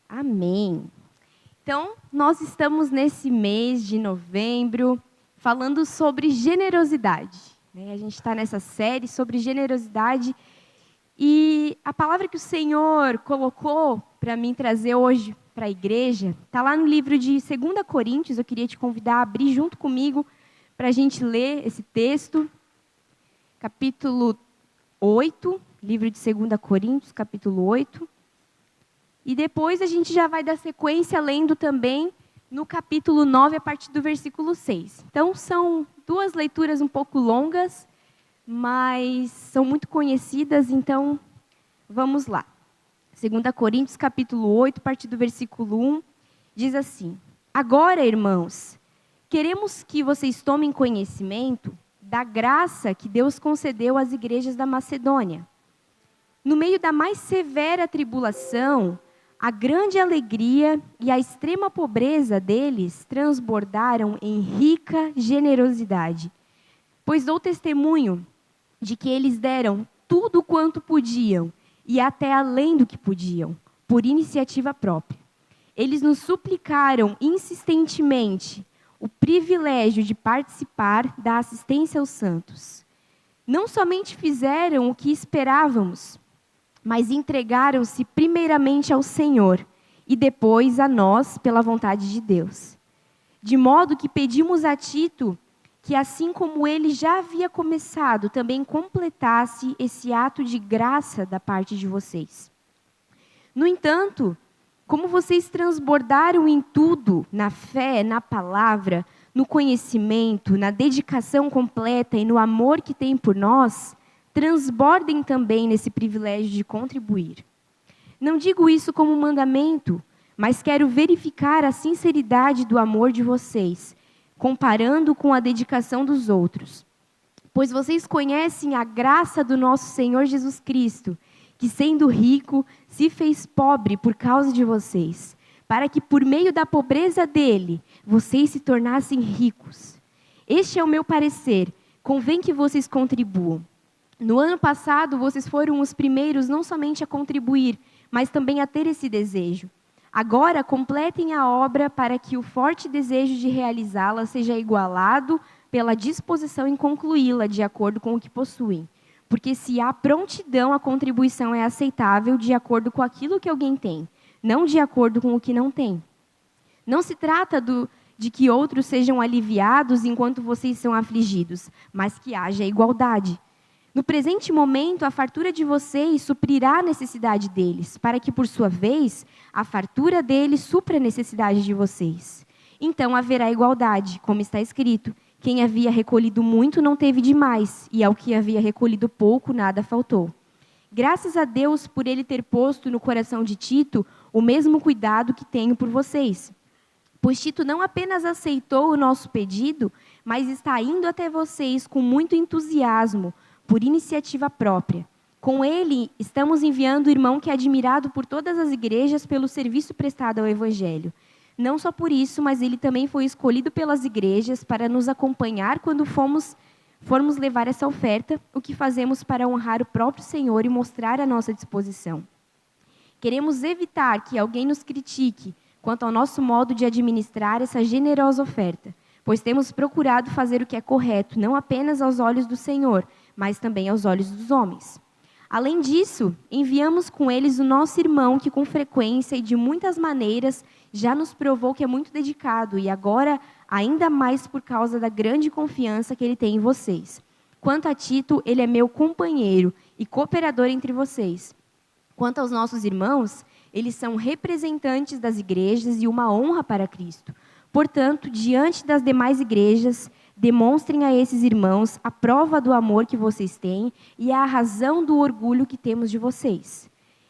Amém. Então, nós estamos nesse mês de novembro falando sobre generosidade, né? A gente está nessa série sobre generosidade e a palavra que o Senhor colocou para mim trazer hoje para a igreja está lá no livro de 2 Coríntios. Eu queria te convidar a abrir junto comigo para a gente ler esse texto, capítulo 8, livro de 2 Coríntios, capítulo 8. E depois a gente já vai dar sequência lendo também no capítulo 9, a partir do versículo 6. Então, são duas leituras um pouco longas, mas são muito conhecidas, então vamos lá. 2 Coríntios, capítulo 8, a partir do versículo 1, diz assim: Agora, irmãos, queremos que vocês tomem conhecimento da graça que Deus concedeu às igrejas da Macedônia. No meio da mais severa tribulação, a grande alegria e a extrema pobreza deles transbordaram em rica generosidade. Pois dou testemunho de que eles deram tudo quanto podiam e até além do que podiam, por iniciativa própria. Eles nos suplicaram insistentemente o privilégio de participar da assistência aos santos. Não somente fizeram o que esperávamos, mas entregaram-se primeiramente ao Senhor e depois a nós pela vontade de Deus. De modo que pedimos a Tito que, assim como ele já havia começado, também completasse esse ato de graça da parte de vocês. No entanto, como vocês transbordaram em tudo, na fé, na palavra, no conhecimento, na dedicação completa e no amor que têm por nós, transbordem também nesse privilégio de contribuir. Não digo isso como um mandamento, mas quero verificar a sinceridade do amor de vocês, comparando com a dedicação dos outros. Pois vocês conhecem a graça do nosso Senhor Jesus Cristo, que sendo rico, se fez pobre por causa de vocês, para que por meio da pobreza dele, vocês se tornassem ricos. Este é o meu parecer, convém que vocês contribuam. No ano passado, vocês foram os primeiros não somente a contribuir, mas também a ter esse desejo. Agora, completem a obra para que o forte desejo de realizá-la seja igualado pela disposição em concluí-la de acordo com o que possuem. Porque se há prontidão, a contribuição é aceitável de acordo com aquilo que alguém tem, não de acordo com o que não tem. Não se trata de que outros sejam aliviados enquanto vocês são afligidos, mas que haja igualdade. No presente momento, a fartura de vocês suprirá a necessidade deles, para que, por sua vez, a fartura deles supra a necessidade de vocês. Então haverá igualdade, como está escrito: quem havia recolhido muito não teve demais, e ao que havia recolhido pouco nada faltou. Graças a Deus por ele ter posto no coração de Tito o mesmo cuidado que tenho por vocês. Pois Tito não apenas aceitou o nosso pedido, mas está indo até vocês com muito entusiasmo, por iniciativa própria. Com ele, estamos enviando o irmão que é admirado por todas as igrejas pelo serviço prestado ao Evangelho. Não só por isso, mas ele também foi escolhido pelas igrejas para nos acompanhar quando formos levar essa oferta, o que fazemos para honrar o próprio Senhor e mostrar a nossa disposição. Queremos evitar que alguém nos critique quanto ao nosso modo de administrar essa generosa oferta, pois temos procurado fazer o que é correto, não apenas aos olhos do Senhor, mas também aos olhos dos homens. Além disso, enviamos com eles o nosso irmão, que com frequência e de muitas maneiras já nos provou que é muito dedicado, e agora ainda mais por causa da grande confiança que ele tem em vocês. Quanto a Tito, ele é meu companheiro e cooperador entre vocês. Quanto aos nossos irmãos, eles são representantes das igrejas e uma honra para Cristo. Portanto, diante das demais igrejas, demonstrem a esses irmãos a prova do amor que vocês têm e a razão do orgulho que temos de vocês.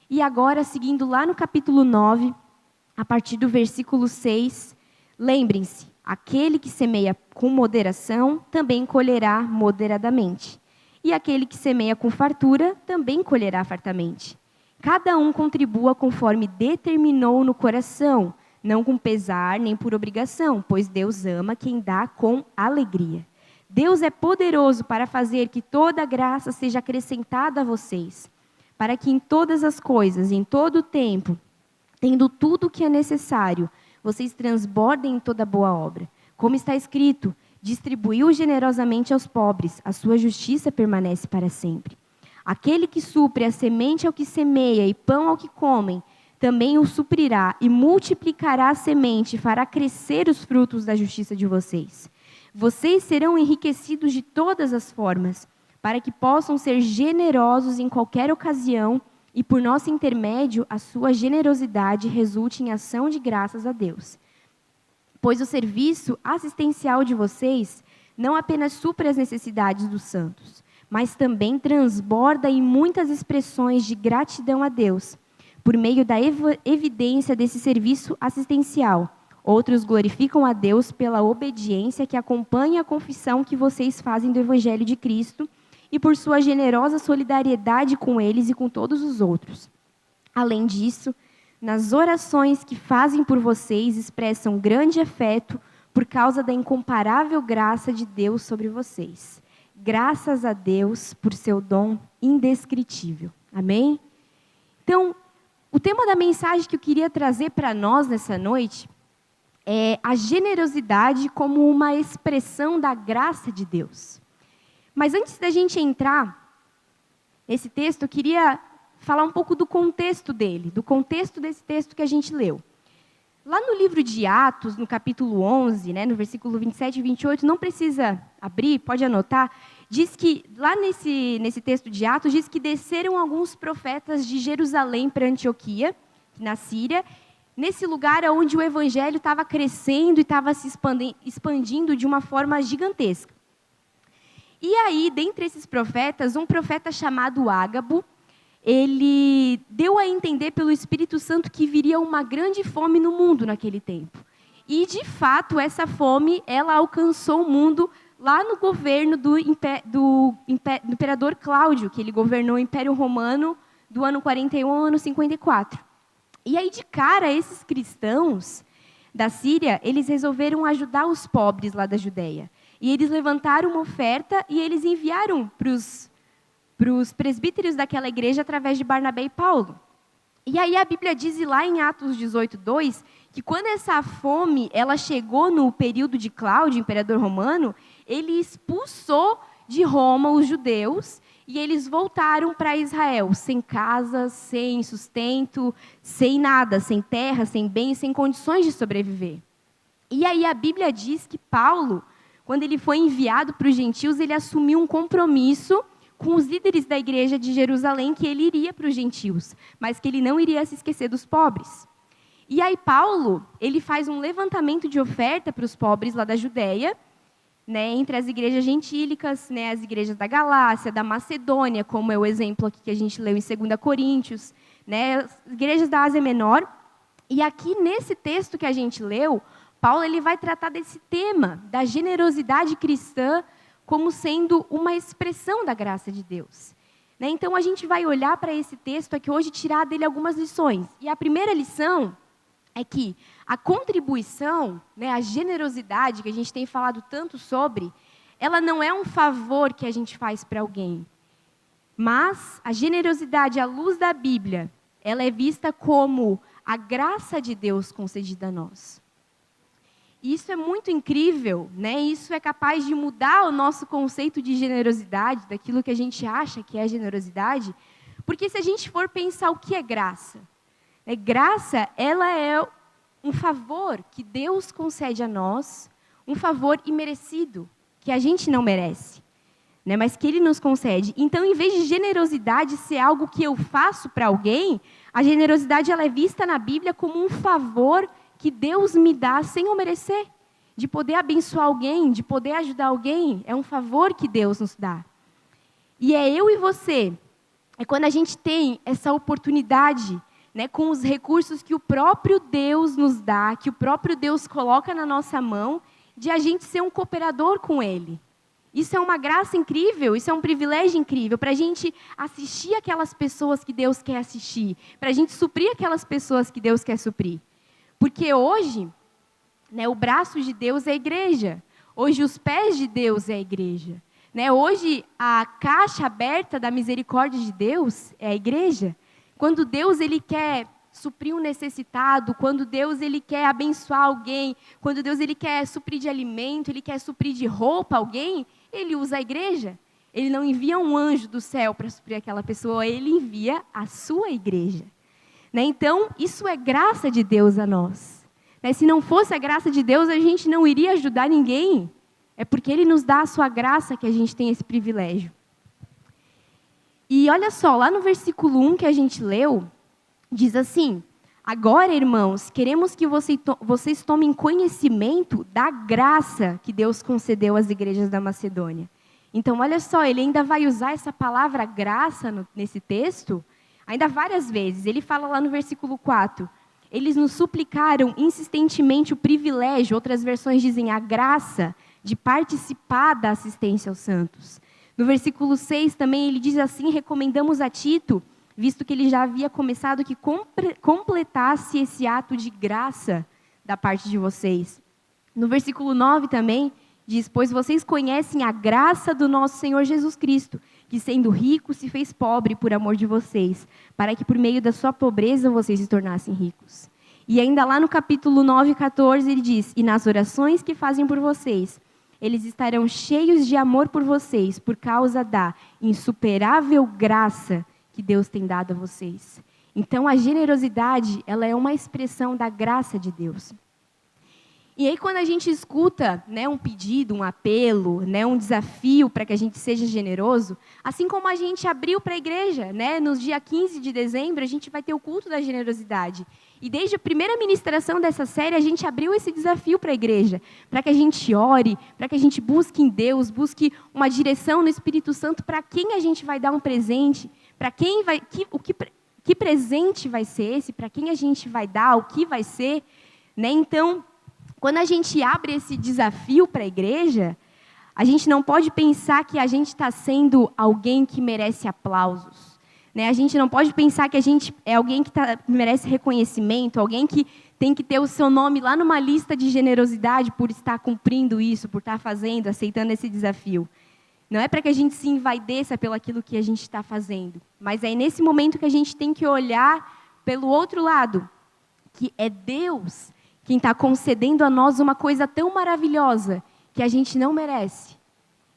E agora, seguindo lá no capítulo 9, a partir do versículo 6, lembrem-se, aquele que semeia com moderação também colherá moderadamente. E aquele que semeia com fartura também colherá fartamente. Cada um contribua conforme determinou no coração, não com pesar nem por obrigação, pois Deus ama quem dá com alegria. Deus é poderoso para fazer que toda graça seja acrescentada a vocês, para que em todas as coisas, em todo o tempo, tendo tudo o que é necessário, vocês transbordem em toda boa obra. Como está escrito, distribuiu generosamente aos pobres, a sua justiça permanece para sempre. Aquele que supre a semente ao que semeia e pão ao que comem, também o suprirá e multiplicará a semente e fará crescer os frutos da justiça de vocês. Vocês serão enriquecidos de todas as formas, para que possam ser generosos em qualquer ocasião e, por nosso intermédio, a sua generosidade resulte em ação de graças a Deus. Pois o serviço assistencial de vocês não apenas supre as necessidades dos santos, mas também transborda em muitas expressões de gratidão a Deus, por meio da evidência desse serviço assistencial. Outros glorificam a Deus pela obediência que acompanha a confissão que vocês fazem do Evangelho de Cristo e por sua generosa solidariedade com eles e com todos os outros. Além disso, nas orações que fazem por vocês, expressam grande afeto por causa da incomparável graça de Deus sobre vocês. Graças a Deus por seu dom indescritível. Amém? Então, o tema da mensagem que eu queria trazer para nós nessa noite é a generosidade como uma expressão da graça de Deus. Mas antes da gente entrar nesse texto, eu queria falar um pouco do contexto dele, do contexto desse texto que a gente leu. Lá no livro de Atos, no capítulo 11, no versículo 27 e 28, não precisa abrir, pode anotar, diz que, lá nesse texto de Atos, diz que desceram alguns profetas de Jerusalém para Antioquia, na Síria, nesse lugar onde o evangelho estava crescendo e estava se expandindo de uma forma gigantesca. E aí, dentre esses profetas, um profeta chamado Ágabo, ele deu a entender pelo Espírito Santo que viria uma grande fome no mundo naquele tempo. E, de fato, essa fome, ela alcançou o mundo lá no governo do imperador Cláudio, que ele governou o Império Romano do ano 41 ao ano 54. E aí, de cara, esses cristãos da Síria, eles resolveram ajudar os pobres lá da Judeia. E eles levantaram uma oferta e eles enviaram para os presbíteros daquela igreja através de Barnabé e Paulo. E aí a Bíblia diz lá em Atos 18:2, que quando essa fome ela chegou no período de Cláudio, imperador romano, ele expulsou de Roma os judeus e eles voltaram para Israel, sem casa, sem sustento, sem nada, sem terra, sem bens, sem condições de sobreviver. E aí a Bíblia diz que Paulo, quando ele foi enviado para os gentios, ele assumiu um compromisso com os líderes da igreja de Jerusalém, que ele iria para os gentios, mas que ele não iria se esquecer dos pobres. E aí Paulo, ele faz um levantamento de oferta para os pobres lá da Judéia, entre as igrejas gentílicas, as igrejas da Galácia, da Macedônia, como é o exemplo aqui que a gente leu em 2 Coríntios, as igrejas da Ásia Menor. E aqui nesse texto que a gente leu, Paulo ele vai tratar desse tema, da generosidade cristã, como sendo uma expressão da graça de Deus. Então, a gente vai olhar para esse texto aqui hoje e tirar dele algumas lições. E a primeira lição é que a contribuição, a generosidade, que a gente tem falado tanto sobre, ela não é um favor que a gente faz para alguém. Mas a generosidade, à luz da Bíblia, ela é vista como a graça de Deus concedida a nós. E isso é muito incrível, Isso é capaz de mudar o nosso conceito de generosidade, daquilo que a gente acha que é generosidade, porque se a gente for pensar o que é graça, graça, ela é um favor que Deus concede a nós, um favor imerecido, que a gente não merece, mas que Ele nos concede. Então, em vez de generosidade ser algo que eu faço para alguém, a generosidade ela é vista na Bíblia como um favor que Deus me dá sem eu merecer. De poder abençoar alguém, de poder ajudar alguém, é um favor que Deus nos dá. E é eu e você, é quando a gente tem essa oportunidade, com os recursos que o próprio Deus nos dá, que o próprio Deus coloca na nossa mão, de a gente ser um cooperador com Ele. Isso é uma graça incrível, isso é um privilégio incrível, para a gente assistir aquelas pessoas que Deus quer assistir, para a gente suprir aquelas pessoas que Deus quer suprir. Porque hoje, o braço de Deus é a igreja. Hoje, os pés de Deus é a igreja. Hoje, a caixa aberta da misericórdia de Deus é a igreja. Quando Deus ele quer suprir um necessitado, quando Deus ele quer abençoar alguém, quando Deus ele quer suprir de alimento, ele quer suprir de roupa alguém, ele usa a igreja. Ele não envia um anjo do céu para suprir aquela pessoa, ele envia a sua igreja. Né? Então, isso é graça de Deus a nós. Né? Se não fosse a graça de Deus, a gente não iria ajudar ninguém. É porque Ele nos dá a sua graça que a gente tem esse privilégio. E olha só, lá no versículo 1 que a gente leu, diz assim: agora, irmãos, queremos que vocês tomem conhecimento da graça que Deus concedeu às igrejas da Macedônia. Então, olha só, ele ainda vai usar essa palavra graça nesse texto, ainda várias vezes. Ele fala lá no versículo 4, eles nos suplicaram insistentemente o privilégio, outras versões dizem a graça, de participar da assistência aos santos. No versículo 6 também ele diz assim: recomendamos a Tito, visto que ele já havia começado, que completasse esse ato de graça da parte de vocês. No versículo 9 também diz: pois vocês conhecem a graça do nosso Senhor Jesus Cristo, que sendo rico se fez pobre por amor de vocês, para que por meio da sua pobreza vocês se tornassem ricos. E ainda lá no capítulo 9, 14, ele diz: e nas orações que fazem por vocês, eles estarão cheios de amor por vocês, por causa da insuperável graça que Deus tem dado a vocês. Então, a generosidade, ela é uma expressão da graça de Deus. E aí, quando a gente escuta, né, um pedido, um apelo, né, um desafio para que a gente seja generoso, assim como a gente abriu para a igreja, né, no dia 15 de dezembro, a gente vai ter o culto da generosidade. E desde a primeira ministração dessa série, a gente abriu esse desafio para a igreja, para que a gente ore, para que a gente busque em Deus, busque uma direção no Espírito Santo para quem a gente vai dar um presente, para quem vai, que presente vai ser esse, para quem a gente vai dar, o que vai ser, né? Então, quando a gente abre esse desafio para a igreja, a gente não pode pensar que a gente está sendo alguém que merece aplausos. Né? A gente não pode pensar que a gente é alguém que merece reconhecimento, alguém que tem que ter o seu nome lá numa lista de generosidade por estar cumprindo isso, por estar fazendo, aceitando esse desafio. Não é para que a gente se envaideça pelo aquilo que a gente está fazendo, mas é nesse momento que a gente tem que olhar pelo outro lado, que é Deus quem está concedendo a nós uma coisa tão maravilhosa que a gente não merece.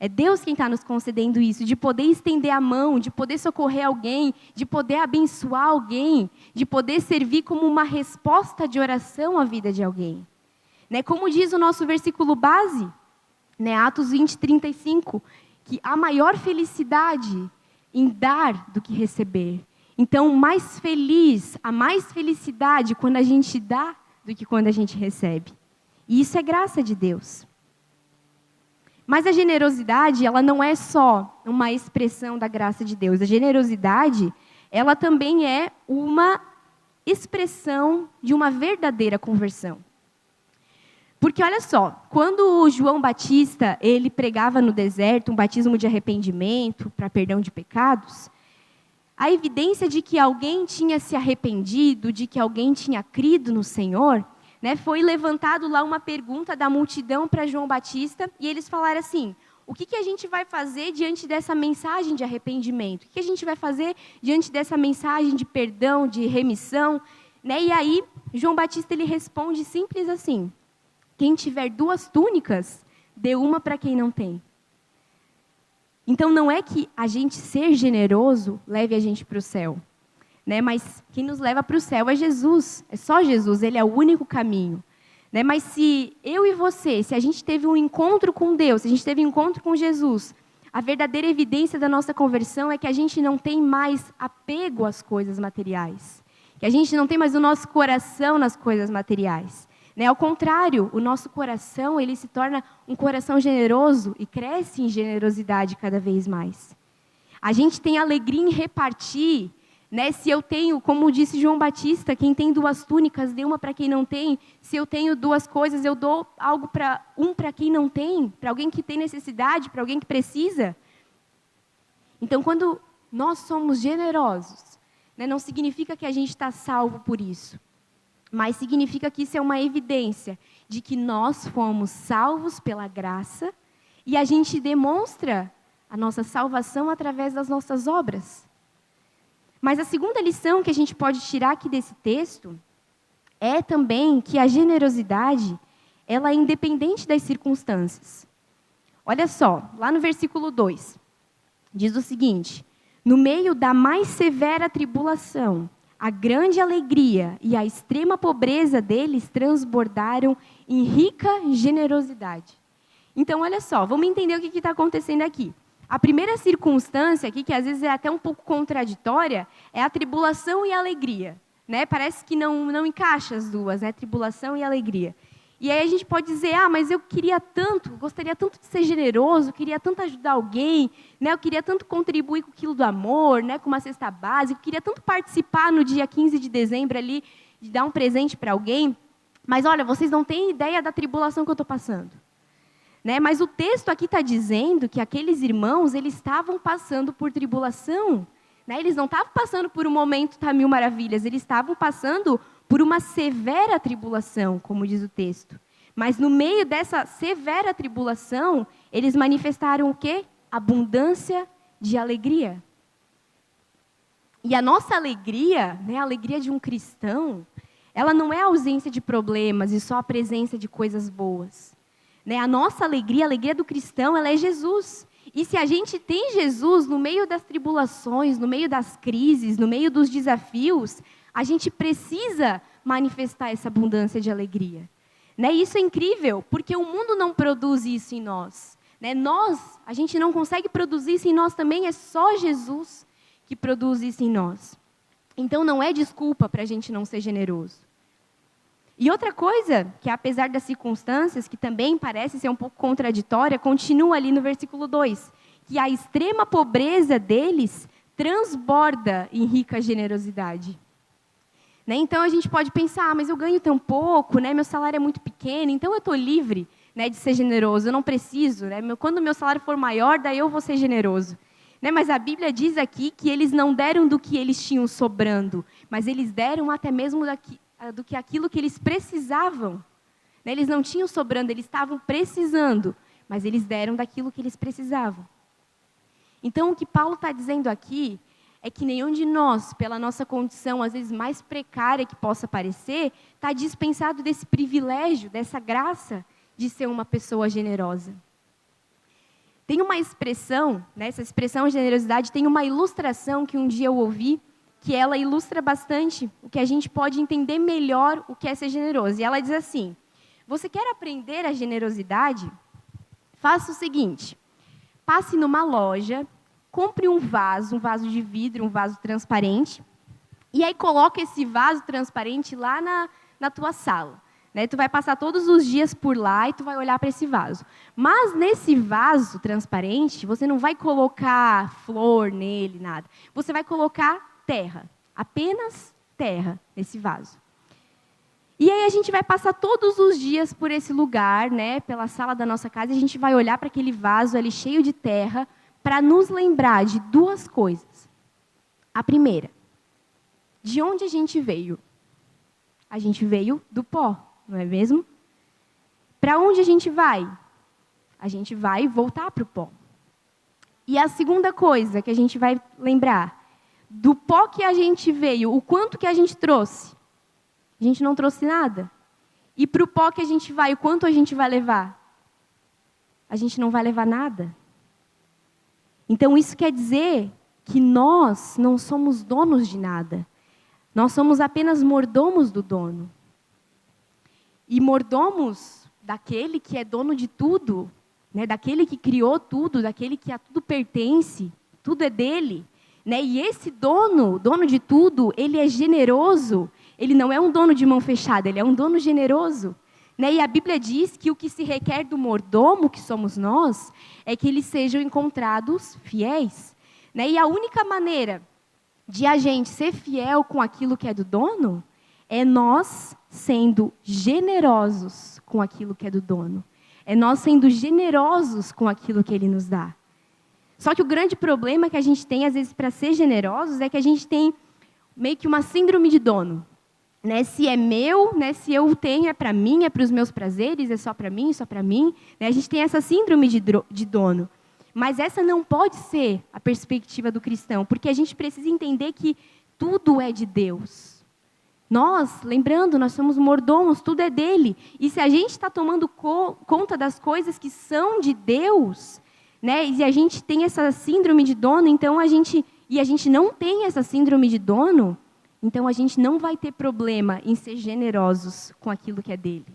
É Deus quem está nos concedendo isso, de poder estender a mão, de poder socorrer alguém, de poder abençoar alguém, de poder servir como uma resposta de oração à vida de alguém. Né? Como diz o nosso versículo base, né? Atos 20, 35, que há maior felicidade em dar do que receber. Então, há mais felicidade quando a gente dá do que quando a gente recebe. E isso é graça de Deus. Mas a generosidade, ela não é só uma expressão da graça de Deus. A generosidade, ela também é uma expressão de uma verdadeira conversão. Porque olha só, quando o João Batista, ele pregava no deserto um batismo de arrependimento para perdão de pecados, a evidência de que alguém tinha se arrependido, de que alguém tinha crido no Senhor, né, foi levantado lá uma pergunta da multidão para João Batista, e eles falaram assim: o que a gente vai fazer diante dessa mensagem de arrependimento? O que a gente vai fazer diante dessa mensagem de perdão, de remissão? Né? E aí, João Batista ele responde simples assim: quem tiver 2 túnicas, dê uma para quem não tem. Então, não é que a gente ser generoso leve a gente para o céu, né? Mas quem nos leva para o céu é Jesus, é só Jesus, Ele é o único caminho. Né? Mas se eu e você, se a gente teve um encontro com Deus, se a gente teve um encontro com Jesus, a verdadeira evidência da nossa conversão é que a gente não tem mais apego às coisas materiais, que a gente não tem mais o nosso coração nas coisas materiais. Né? Ao contrário, o nosso coração ele se torna um coração generoso e cresce em generosidade cada vez mais. A gente tem alegria em repartir, né? Se eu tenho, como disse João Batista, quem tem 2 túnicas, dê uma para quem não tem. Se eu tenho 2 coisas, eu dou algo para quem não tem, para alguém que tem necessidade, para alguém que precisa. Então, quando nós somos generosos, né, não significa que a gente está salvo por isso. Mas significa que isso é uma evidência de que nós fomos salvos pela graça e a gente demonstra a nossa salvação através das nossas obras. Mas a segunda lição que a gente pode tirar aqui desse texto é também que a generosidade, ela é independente das circunstâncias. Olha só, lá no versículo 2, diz o seguinte: no meio da mais severa tribulação, a grande alegria e a extrema pobreza deles transbordaram em rica generosidade. Então, olha só, vamos entender o que está acontecendo aqui. A primeira circunstância aqui, que às vezes é até um pouco contraditória, é a tribulação e a alegria. Né? Parece que não encaixa as duas, né? Tribulação e alegria. E aí a gente pode dizer, mas eu queria tanto, gostaria tanto de ser generoso, queria tanto ajudar alguém, né? Eu queria tanto contribuir com o quilo do amor, né? Com uma cesta básica, queria tanto participar no dia 15 de dezembro ali, de dar um presente para alguém. Mas olha, vocês não têm ideia da tribulação que eu estou passando. Né? Mas o texto aqui está dizendo que aqueles irmãos, eles estavam passando por tribulação. Né? Eles não estavam passando por um momento tá mil maravilhas, eles estavam passando por uma severa tribulação, como diz o texto. Mas no meio dessa severa tribulação, eles manifestaram o quê? Abundância de alegria. E a nossa alegria, né, a alegria de um cristão, ela não é a ausência de problemas e só a presença de coisas boas. Né? A nossa alegria, a alegria do cristão, ela é Jesus. E se a gente tem Jesus no meio das tribulações, no meio das crises, no meio dos desafios, a gente precisa manifestar essa abundância de alegria. Né? Isso é incrível, porque o mundo não produz isso em nós. Né? A gente não consegue produzir isso em nós também, é só Jesus que produz isso em nós. Então não é desculpa para a gente não ser generoso. E outra coisa, que apesar das circunstâncias, que também parece ser um pouco contraditória, continua ali no versículo 2, que a extrema pobreza deles transborda em rica generosidade. Né? Então a gente pode pensar, mas eu ganho tão pouco, né? Meu salário é muito pequeno, então eu estou livre, né, de ser generoso, eu não preciso. Né? Quando o meu salário for maior, daí eu vou ser generoso. Né? Mas a Bíblia diz aqui que eles não deram do que eles tinham sobrando, mas eles deram até mesmo do que aquilo que eles precisavam. Né? Eles não tinham sobrando, eles estavam precisando, mas eles deram daquilo que eles precisavam. Então, o que Paulo está dizendo aqui é que nenhum de nós, pela nossa condição, às vezes mais precária que possa parecer, está dispensado desse privilégio, dessa graça de ser uma pessoa generosa. Tem uma expressão, né, essa expressão generosidade, tem uma ilustração que um dia eu ouvi, que ela ilustra bastante o que a gente pode entender melhor o que é ser generoso. E ela diz assim: você quer aprender a generosidade? Faça o seguinte, passe numa loja, compre um vaso de vidro, um vaso transparente, e aí coloque esse vaso transparente lá na tua sala. Né? Tu vai passar todos os dias por lá e tu vai olhar para esse vaso. Mas nesse vaso transparente, você não vai colocar flor nele, nada. Você vai colocar terra, apenas terra nesse vaso. E aí a gente vai passar todos os dias por esse lugar, né, pela sala da nossa casa, e a gente vai olhar para aquele vaso ali cheio de terra para nos lembrar de duas coisas. A primeira, de onde a gente veio? A gente veio do pó, não é mesmo? Para onde a gente vai? A gente vai voltar para o pó. E a segunda coisa que a gente vai lembrar, do pó que a gente veio, o quanto que a gente trouxe? A gente não trouxe nada. E para o pó que a gente vai, o quanto a gente vai levar? A gente não vai levar nada. Então isso quer dizer que nós não somos donos de nada. Nós somos apenas mordomos do dono. E mordomos daquele que é dono de tudo, né? Daquele que criou tudo, daquele que a tudo pertence, tudo é dele. Né? E esse dono de tudo, ele é generoso, ele não é um dono de mão fechada, ele é um dono generoso. Né? E a Bíblia diz que o que se requer do mordomo, que somos nós, é que eles sejam encontrados fiéis. Né? E a única maneira de a gente ser fiel com aquilo que é do dono, é nós sendo generosos com aquilo que é do dono. É nós sendo generosos com aquilo que ele nos dá. Só que o grande problema que a gente tem, às vezes, para ser generosos, é que a gente tem meio que uma síndrome de dono. Né? Se é meu, né? Se eu tenho, é para mim, é para os meus prazeres, é só para mim, só para mim. Né? A gente tem essa síndrome de dono. Mas essa não pode ser a perspectiva do cristão, porque a gente precisa entender que tudo é de Deus. Nós, lembrando, nós somos mordomos, tudo é dele. E se a gente está tomando conta das coisas que são de Deus, né, e a gente tem essa síndrome de dono, então a gente não tem essa síndrome de dono, então a gente não vai ter problema em ser generosos com aquilo que é dele.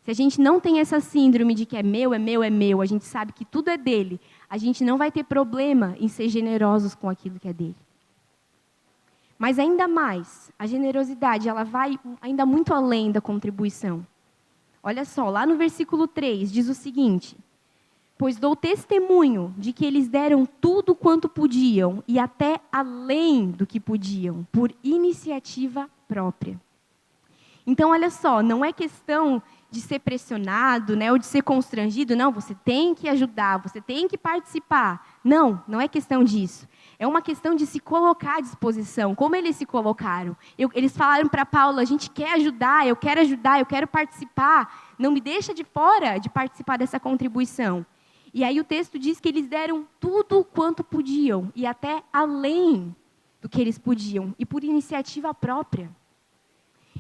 Se a gente não tem essa síndrome de que é meu, a gente sabe que tudo é dele, a gente não vai ter problema em ser generosos com aquilo que é dele. Mas ainda mais, a generosidade, ela vai ainda muito além da contribuição. Olha só, lá no versículo 3, diz o seguinte: pois dou testemunho de que eles deram tudo quanto podiam e até além do que podiam, por iniciativa própria. Então, olha só, não é questão de ser pressionado, né, ou de ser constrangido. Não, você tem que ajudar, você tem que participar. Não, não é questão disso. É uma questão de se colocar à disposição. Como eles se colocaram? Eles falaram para Paulo, a gente quer ajudar, eu quero participar. Não me deixa de fora de participar dessa contribuição. E aí o texto diz que eles deram tudo quanto podiam, e até além do que eles podiam, e por iniciativa própria.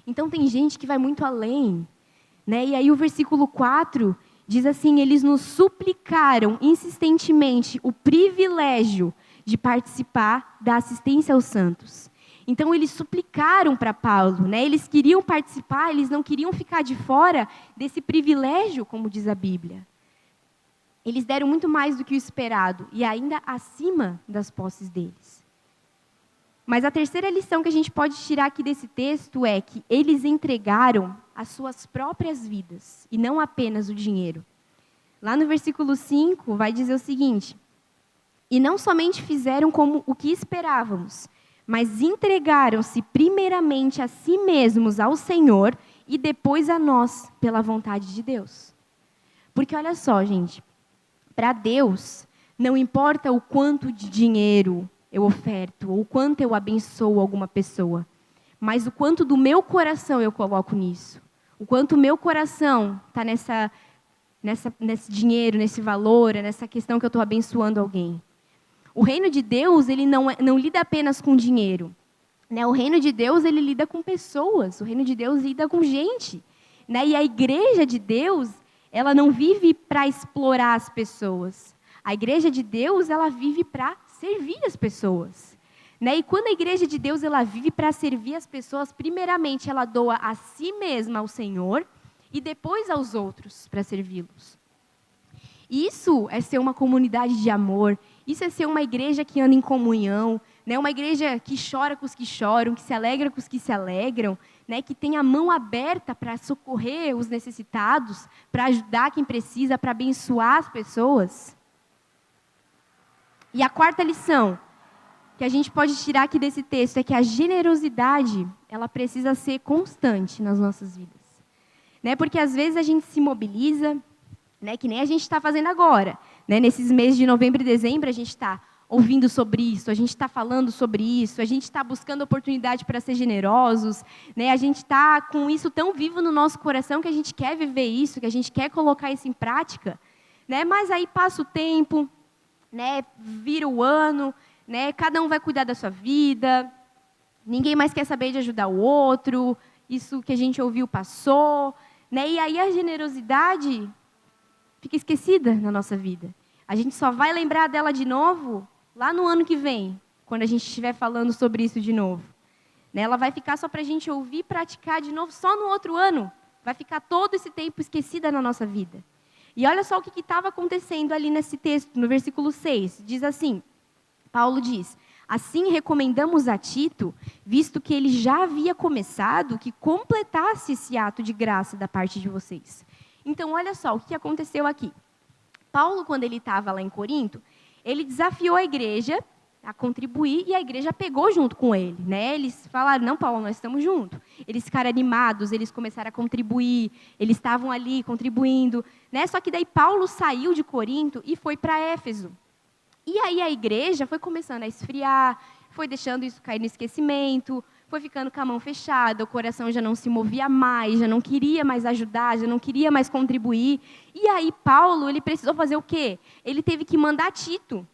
Então tem gente que vai muito além, né? E aí o versículo 4 diz assim: eles nos suplicaram insistentemente o privilégio de participar da assistência aos santos. Então eles suplicaram para Paulo, né? Eles queriam participar, eles não queriam ficar de fora desse privilégio, como diz a Bíblia. Eles deram muito mais do que o esperado, e ainda acima das posses deles. Mas a terceira lição que a gente pode tirar aqui desse texto é que eles entregaram as suas próprias vidas, e não apenas o dinheiro. Lá no versículo 5 vai dizer o seguinte: e não somente fizeram como o que esperávamos, mas entregaram-se primeiramente a si mesmos ao Senhor e depois a nós, pela vontade de Deus. Porque olha só, gente, para Deus, não importa o quanto de dinheiro eu oferto, ou o quanto eu abençoo alguma pessoa, mas o quanto do meu coração eu coloco nisso. O quanto o meu coração está nesse dinheiro, nesse valor, nessa questão que eu estou abençoando alguém. O reino de Deus, ele não lida apenas com dinheiro, né? O reino de Deus, ele lida com pessoas. O reino de Deus lida com gente, né? E a igreja de Deus, ela não vive para explorar as pessoas. A igreja de Deus, ela vive para servir as pessoas, né? E quando a igreja de Deus ela vive para servir as pessoas, primeiramente ela doa a si mesma ao Senhor e depois aos outros para servi-los. Isso é ser uma comunidade de amor, isso é ser uma igreja que anda em comunhão, né? Uma igreja que chora com os que choram, que se alegra com os que se alegram, né? Que tem a mão aberta para socorrer os necessitados, para ajudar quem precisa, para abençoar as pessoas. E a quarta lição que a gente pode tirar aqui desse texto é que a generosidade, ela precisa ser constante nas nossas vidas, né? Porque às vezes a gente se mobiliza, né? Que nem a gente está fazendo agora, né? Nesses meses de novembro e dezembro a gente está ouvindo sobre isso, a gente está falando sobre isso, a gente está buscando oportunidade para ser generosos, né? A gente está com isso tão vivo no nosso coração que a gente quer viver isso, que a gente quer colocar isso em prática, né? Mas aí passa o tempo, né? Vira o ano, né? Cada um vai cuidar da sua vida, ninguém mais quer saber de ajudar o outro, isso que a gente ouviu passou, né? E aí a generosidade fica esquecida na nossa vida. A gente só vai lembrar dela de novo lá no ano que vem, quando a gente estiver falando sobre isso de novo. Né? Ela vai ficar só para a gente ouvir e praticar de novo só no outro ano. Vai ficar todo esse tempo esquecida na nossa vida. E olha só o que estava acontecendo ali nesse texto, no versículo 6. Diz assim, Paulo diz: assim recomendamos a Tito, visto que ele já havia começado, que completasse esse ato de graça da parte de vocês. Então, olha só o que aconteceu aqui. Paulo, quando ele estava lá em Corinto, ele desafiou a igreja a contribuir e a igreja pegou junto com ele, né? Eles falaram: não, Paulo, nós estamos juntos. Eles ficaram animados, eles começaram a contribuir, eles estavam ali contribuindo, né? Só que daí Paulo saiu de Corinto e foi para Éfeso. E aí a igreja foi começando a esfriar, foi deixando isso cair no esquecimento, foi ficando com a mão fechada, o coração já não se movia mais, já não queria mais ajudar, já não queria mais contribuir. E aí Paulo, ele precisou fazer o quê? Ele teve que mandar Tito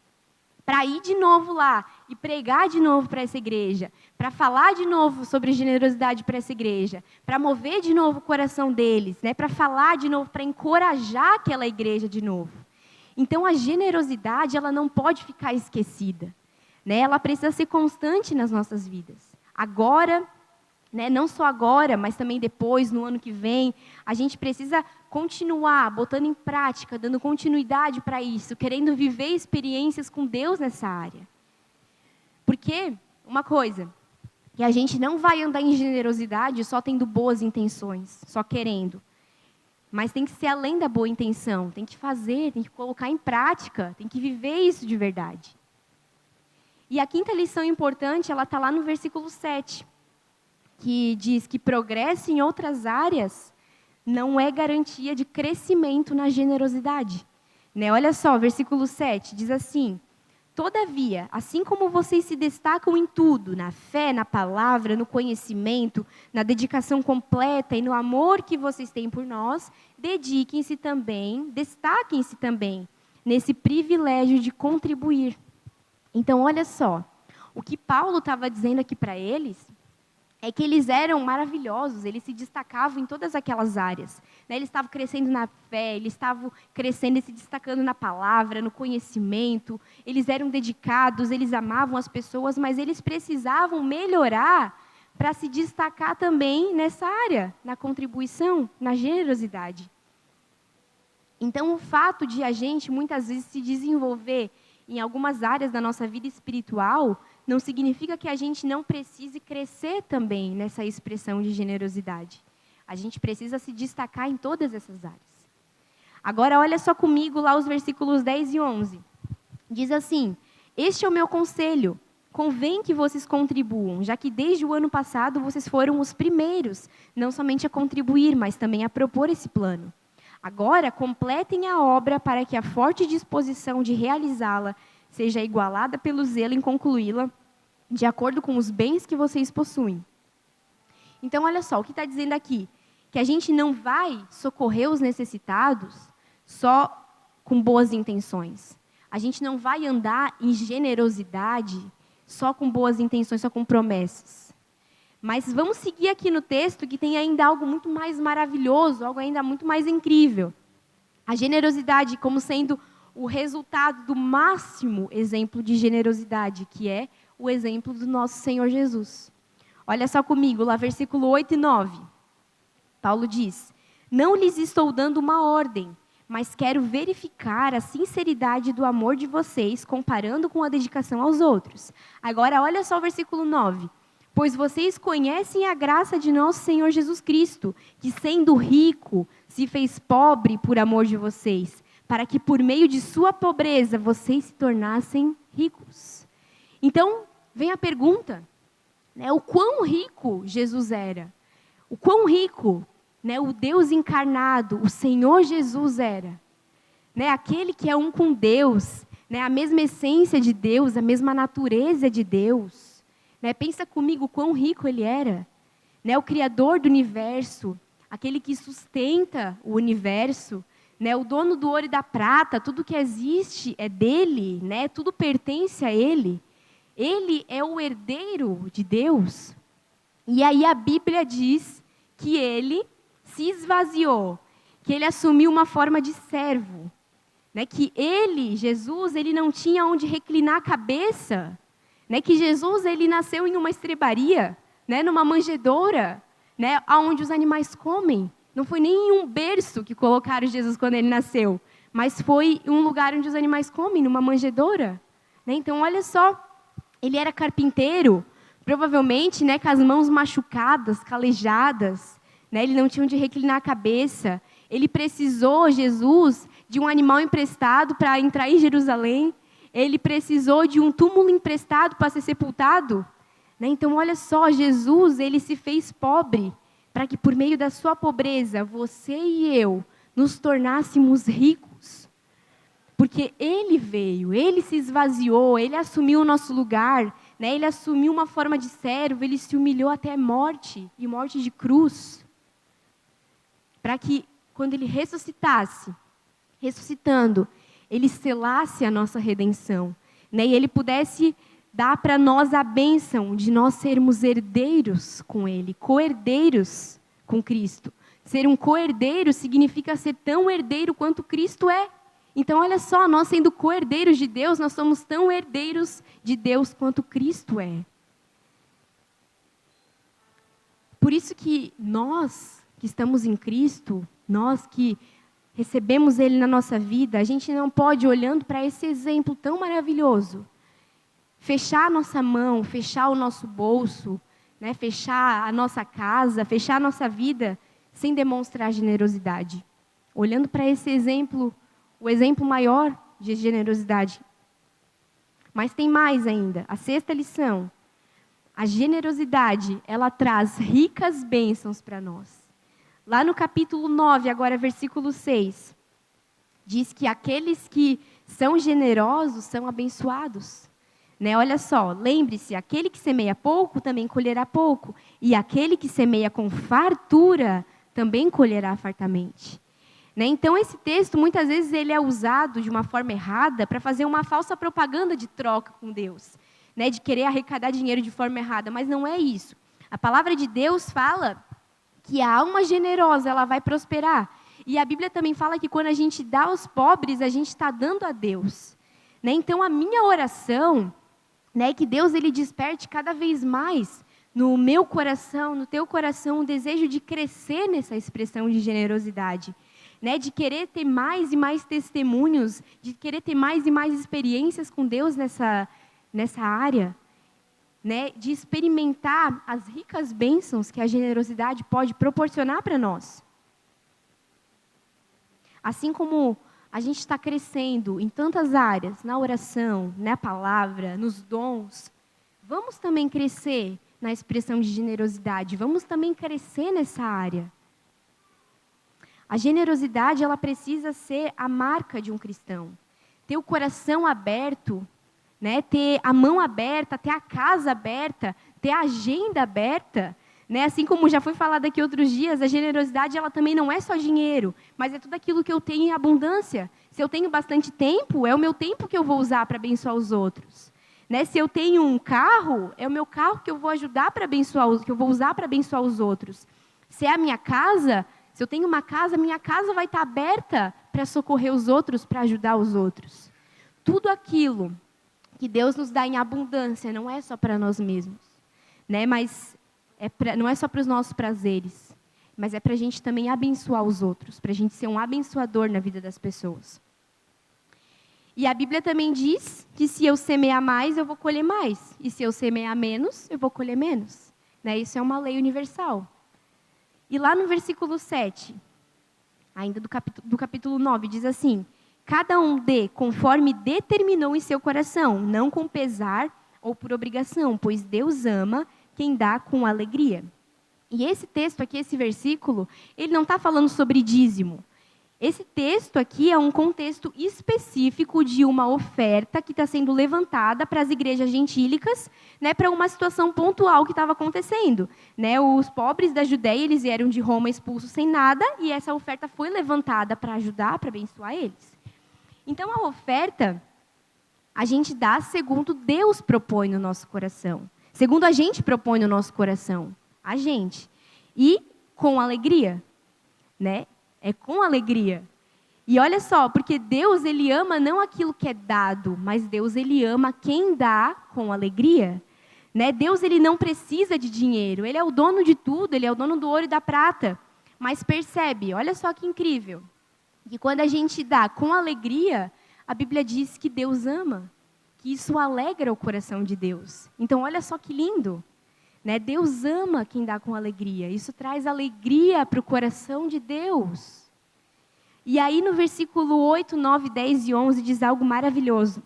para ir de novo lá e pregar de novo para essa igreja, para falar de novo sobre generosidade para essa igreja, para mover de novo o coração deles, né? Para falar de novo, para encorajar aquela igreja de novo. Então a generosidade, ela não pode ficar esquecida, né? Ela precisa ser constante nas nossas vidas. Agora, né, não só agora, mas também depois, no ano que vem, a gente precisa continuar botando em prática, dando continuidade para isso, querendo viver experiências com Deus nessa área. Porque, uma coisa, que a gente não vai andar em generosidade só tendo boas intenções, só querendo. Mas tem que ser além da boa intenção, tem que fazer, tem que colocar em prática, tem que viver isso de verdade. E a quinta lição importante, ela está lá no versículo 7, que diz que progresso em outras áreas não é garantia de crescimento na generosidade. Né? Olha só, versículo 7, diz assim: todavia, assim como vocês se destacam em tudo, na fé, na palavra, no conhecimento, na dedicação completa e no amor que vocês têm por nós, dediquem-se também, destaquem-se também nesse privilégio de contribuir. Então, olha só, o que Paulo estava dizendo aqui para eles é que eles eram maravilhosos, eles se destacavam em todas aquelas áreas. Né? Eles estavam crescendo na fé, eles estavam crescendo e se destacando na palavra, no conhecimento, eles eram dedicados, eles amavam as pessoas, mas eles precisavam melhorar para se destacar também nessa área, na contribuição, na generosidade. Então, o fato de a gente, muitas vezes, se desenvolver em algumas áreas da nossa vida espiritual, não significa que a gente não precise crescer também nessa expressão de generosidade. A gente precisa se destacar em todas essas áreas. Agora, olha só comigo lá os versículos 10 e 11. Diz assim: este é o meu conselho, convém que vocês contribuam, já que desde o ano passado vocês foram os primeiros, não somente a contribuir, mas também a propor esse plano. Agora, completem a obra para que a forte disposição de realizá-la seja igualada pelo zelo em concluí-la, de acordo com os bens que vocês possuem. Então, olha só, o que está dizendo aqui? Que a gente não vai socorrer os necessitados só com boas intenções. A gente não vai andar em generosidade só com boas intenções, só com promessas. Mas vamos seguir aqui no texto, que tem ainda algo muito mais maravilhoso, algo ainda muito mais incrível. A generosidade como sendo o resultado do máximo exemplo de generosidade, que é o exemplo do nosso Senhor Jesus. Olha só comigo, lá versículo 8 e 9. Paulo diz: não lhes estou dando uma ordem, mas quero verificar a sinceridade do amor de vocês, comparando com a dedicação aos outros. Agora, olha só o versículo 9. Pois vocês conhecem a graça de nosso Senhor Jesus Cristo, que sendo rico, se fez pobre por amor de vocês, para que por meio de sua pobreza vocês se tornassem ricos. Então, vem a pergunta, né, o quão rico Jesus era? O quão rico, né, o Deus encarnado, o Senhor Jesus era? Né, aquele que é um com Deus, né, a mesma essência de Deus, a mesma natureza de Deus. Né, pensa comigo quão rico ele era. Né, o Criador do universo, aquele que sustenta o universo, né, o dono do ouro e da prata, tudo que existe é dele, né, tudo pertence a ele. Ele é o herdeiro de Deus. E aí a Bíblia diz que ele se esvaziou, que ele assumiu uma forma de servo. Né, que ele, Jesus, ele não tinha onde reclinar a cabeça. Né, que Jesus ele nasceu em uma estrebaria, né, numa manjedoura, né, onde os animais comem. Não foi nem em um berço que colocaram Jesus quando ele nasceu, mas foi em um lugar onde os animais comem, numa manjedoura. Né? Então, olha só, ele era carpinteiro, provavelmente, né, com as mãos machucadas, calejadas, né, ele não tinha onde reclinar a cabeça. Ele precisou, Jesus, de um animal emprestado para entrar em Jerusalém. Ele precisou de um túmulo emprestado para ser sepultado. Né? Então, olha só, Jesus, ele se fez pobre para que por meio da sua pobreza, você e eu nos tornássemos ricos. Porque ele veio, ele se esvaziou, ele assumiu o nosso lugar, né? Ele assumiu uma forma de servo, ele se humilhou até a morte, e morte de cruz, para que, quando ele ressuscitando, ele selasse a nossa redenção, né? E ele pudesse dar para nós a bênção de nós sermos herdeiros com ele, co-herdeiros com Cristo. Ser um co-herdeiro significa ser tão herdeiro quanto Cristo é. Então, olha só, nós sendo co-herdeiros de Deus, nós somos tão herdeiros de Deus quanto Cristo é. Por isso que nós que estamos em Cristo, nós que recebemos Ele na nossa vida, a gente não pode, olhando para esse exemplo tão maravilhoso, fechar a nossa mão, fechar o nosso bolso, né, fechar a nossa casa, fechar a nossa vida, sem demonstrar generosidade. Olhando para esse exemplo, o exemplo maior de generosidade. Mas tem mais ainda. A sexta lição. A generosidade, ela traz ricas bênçãos para nós. Lá no capítulo 9, agora versículo 6, diz que aqueles que são generosos são abençoados. Né? Olha só, lembre-se, aquele que semeia pouco também colherá pouco, e aquele que semeia com fartura também colherá fartamente. Né? Então, esse texto, muitas vezes, ele é usado de uma forma errada para fazer uma falsa propaganda de troca com Deus, né? De querer arrecadar dinheiro de forma errada, mas não é isso. A palavra de Deus fala que a alma generosa ela vai prosperar. E a Bíblia também fala que quando a gente dá aos pobres, a gente está dando a Deus. Né? Então, a minha oração, né, é que Deus ele desperte cada vez mais no meu coração, no teu coração, o desejo de crescer nessa expressão de generosidade. Né, de querer ter mais e mais testemunhos, de querer ter mais e mais experiências com Deus nessa área, né, de experimentar as ricas bênçãos que a generosidade pode proporcionar para nós. Assim como a gente está crescendo em tantas áreas, na oração, na palavra, nos dons, vamos também crescer na expressão de generosidade, vamos também crescer nessa área. A generosidade, ela precisa ser a marca de um cristão. Ter o coração aberto, né? Ter a mão aberta, ter a casa aberta, ter a agenda aberta. Né? Assim como já foi falado aqui outros dias, a generosidade ela também não é só dinheiro, mas é tudo aquilo que eu tenho em abundância. Se eu tenho bastante tempo, é o meu tempo que eu vou usar para abençoar os outros. Né? Se eu tenho um carro, é o meu carro que eu vou ajudar para abençoar, que eu vou usar para abençoar os outros. Se é a minha casa, se eu tenho uma casa, minha casa vai estar aberta para socorrer os outros, para ajudar os outros. Tudo aquilo que Deus nos dá em abundância não é só para nós mesmos, né? Mas não é só para os nossos prazeres, mas é para a gente também abençoar os outros, para a gente ser um abençoador na vida das pessoas. E a Bíblia também diz que se eu semear mais, eu vou colher mais. E se eu semear menos, eu vou colher menos. Né? Isso é uma lei universal. E lá no versículo 7, ainda do capítulo 9, diz assim: cada um dê conforme determinou em seu coração, não com pesar ou por obrigação, pois Deus ama quem dá com alegria. E esse texto aqui, esse versículo, ele não está falando sobre dízimo. Esse texto aqui é um contexto específico de uma oferta que está sendo levantada para as igrejas gentílicas, né, para uma situação pontual que estava acontecendo. Né? Os pobres da Judéia, eles vieram de Roma expulsos sem nada, e essa oferta foi levantada para ajudar, para abençoar eles. Então, a oferta, a gente dá segundo Deus propõe no nosso coração. Segundo a gente propõe no nosso coração. A gente. E com alegria. Né? É com alegria. E olha só, porque Deus, ele ama não aquilo que é dado, mas Deus, ele ama quem dá com alegria. Né? Deus, ele não precisa de dinheiro. Ele é o dono de tudo, ele é o dono do ouro e da prata. Mas percebe, olha só que incrível, que quando a gente dá com alegria, a Bíblia diz que Deus ama, que isso alegra o coração de Deus. Então, olha só que lindo. Né? Deus ama quem dá com alegria. Isso traz alegria para o coração de Deus. E aí no versículo 8, 9, 10 e 11 diz algo maravilhoso.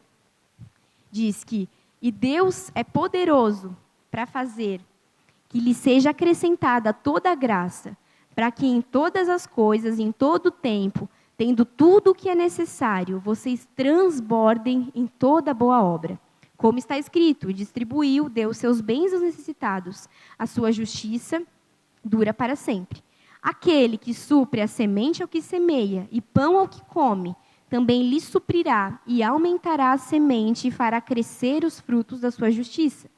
Diz que, e Deus é poderoso para fazer que lhe seja acrescentada toda a graça, para que em todas as coisas, em todo o tempo, tendo tudo o que é necessário, vocês transbordem em toda boa obra. Como está escrito, distribuiu, deu seus bens aos necessitados. A sua justiça dura para sempre. Aquele que supre a semente ao que semeia e pão ao que come, também lhe suprirá e aumentará a semente e fará crescer os frutos da sua justiça.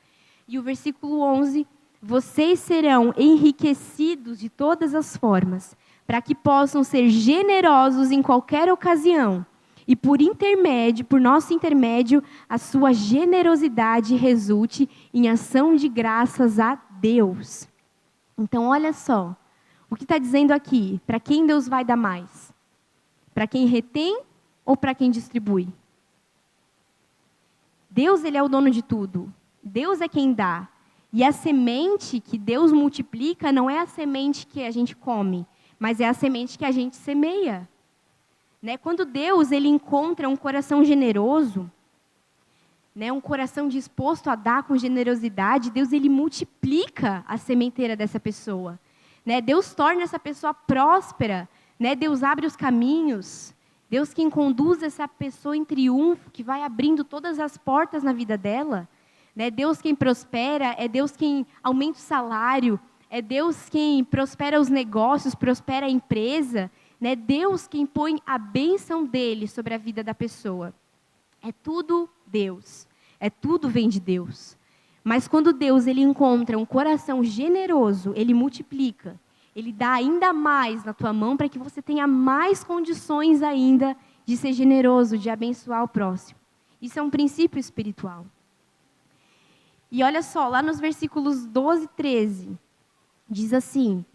E o versículo 11, vocês serão enriquecidos de todas as formas, para que possam ser generosos em qualquer ocasião, e por nosso intermédio, a sua generosidade resulte em ação de graças a Deus. Então, olha só, o que está dizendo aqui? Para quem Deus vai dar mais? Para quem retém ou para quem distribui? Deus, ele é o dono de tudo. Deus é quem dá. E a semente que Deus multiplica não é a semente que a gente come, mas é a semente que a gente semeia. Né? Quando Deus ele encontra um coração generoso, né, um coração disposto a dar com generosidade, Deus ele multiplica a sementeira dessa pessoa. Né? Deus torna essa pessoa próspera, né? Deus abre os caminhos, Deus quem conduz essa pessoa em triunfo, que vai abrindo todas as portas na vida dela. Né? Deus quem prospera, é Deus quem aumenta o salário, é Deus quem prospera os negócios, prospera a empresa. Né? Deus quem põe a bênção dele sobre a vida da pessoa. É tudo Deus, tudo vem de Deus. Mas quando Deus ele encontra um coração generoso, ele multiplica, ele dá ainda mais na tua mão para que você tenha mais condições ainda de ser generoso, de abençoar o próximo. Isso é um princípio espiritual. E olha só, lá nos versículos 12 e 13, diz assim: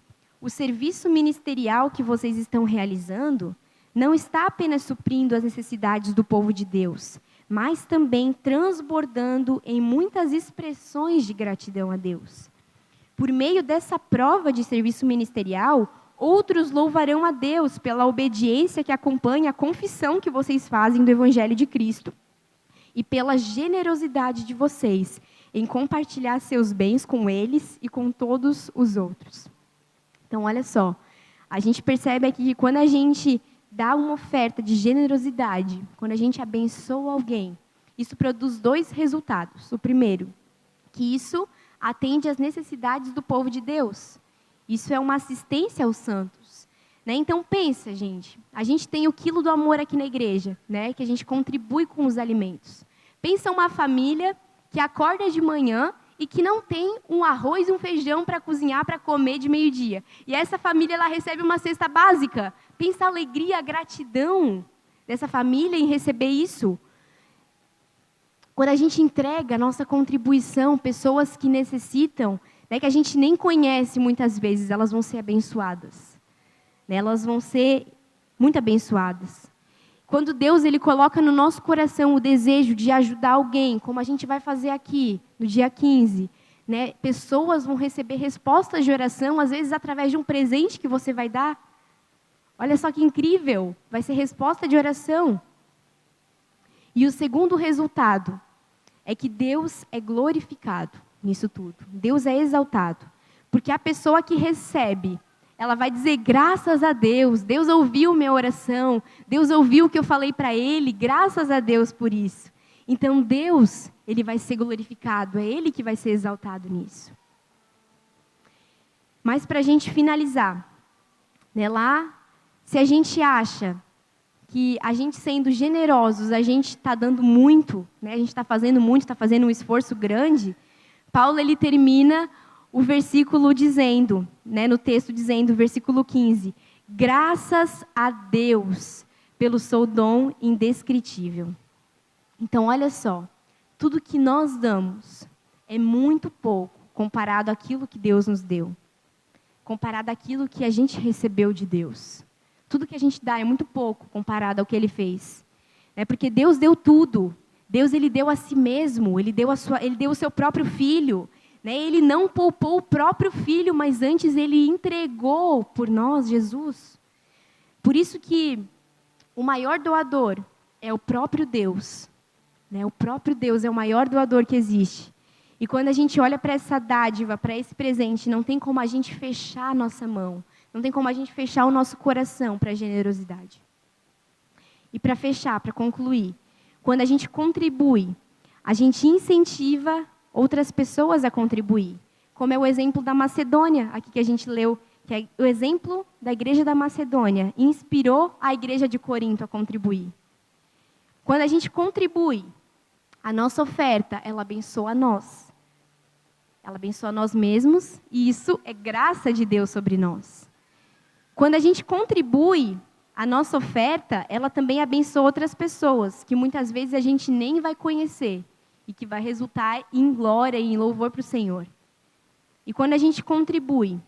o serviço ministerial que vocês estão realizando não está apenas suprindo as necessidades do povo de Deus, mas também transbordando em muitas expressões de gratidão a Deus. Por meio dessa prova de serviço ministerial, outros louvarão a Deus pela obediência que acompanha a confissão que vocês fazem do Evangelho de Cristo e pela generosidade de vocês em compartilhar seus bens com eles e com todos os outros. Então, olha só, a gente percebe aqui que quando a gente dá uma oferta de generosidade, quando a gente abençoa alguém, isso produz dois resultados. O primeiro, que isso atende às necessidades do povo de Deus. Isso é uma assistência aos santos. Né? Então, pensa, gente. A gente tem o quilo do amor aqui na igreja, né? Que a gente contribui com os alimentos. Pensa uma família que acorda de manhã e que não tem um arroz e um feijão para cozinhar, para comer de meio-dia. E essa família ela recebe uma cesta básica. Pensa a alegria, a gratidão dessa família em receber isso. Quando a gente entrega a nossa contribuição, pessoas que necessitam, né, que a gente nem conhece muitas vezes, elas vão ser abençoadas. Né, elas vão ser muito abençoadas. Quando Deus ele coloca no nosso coração o desejo de ajudar alguém, como a gente vai fazer aqui, no dia 15, né, pessoas vão receber respostas de oração, às vezes através de um presente que você vai dar. Olha só que incrível, vai ser resposta de oração. E o segundo resultado é que Deus é glorificado nisso tudo. Deus é exaltado. Porque a pessoa que recebe, ela vai dizer graças a Deus, Deus ouviu minha oração, Deus ouviu o que eu falei para Ele, graças a Deus por isso. Então Deus, Ele vai ser glorificado, é Ele que vai ser exaltado nisso. Mas para a gente finalizar, né, lá, se a gente acha que a gente sendo generosos, a gente está dando muito, né, a gente está fazendo muito, está fazendo um esforço grande, Paulo ele termina o versículo dizendo, né, no texto dizendo, versículo 15, graças a Deus pelo seu dom indescritível. Então, olha só, tudo que nós damos é muito pouco comparado àquilo que Deus nos deu, comparado àquilo que a gente recebeu de Deus. Tudo que a gente dá é muito pouco comparado ao que Ele fez. Porque Deus deu tudo. Deus ele deu a si mesmo, Ele deu o seu próprio Filho. Ele não poupou o próprio Filho, mas antes Ele entregou por nós, Jesus. Por isso que o maior doador é o próprio Deus. O próprio Deus é o maior doador que existe. E quando a gente olha para essa dádiva, para esse presente, não tem como a gente fechar a nossa mão. Não tem como a gente fechar o nosso coração para a generosidade. E para fechar, para concluir, quando a gente contribui, a gente incentiva outras pessoas a contribuir. Como é o exemplo da Macedônia, aqui que a gente leu, que é o exemplo da igreja da Macedônia, inspirou a igreja de Corinto a contribuir. Quando a gente contribui, a nossa oferta, ela abençoa nós. Ela abençoa nós mesmos, e isso é graça de Deus sobre nós. Quando a gente contribui, a nossa oferta, ela também abençoa outras pessoas, que muitas vezes a gente nem vai conhecer, e que vai resultar em glória e em louvor para o Senhor. E quando a gente contribui,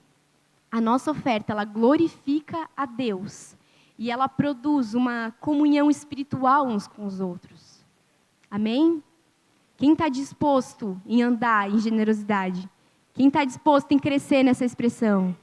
a nossa oferta, ela glorifica a Deus, e ela produz uma comunhão espiritual uns com os outros. Amém? Quem está disposto em andar em generosidade? Quem está disposto em crescer nessa expressão?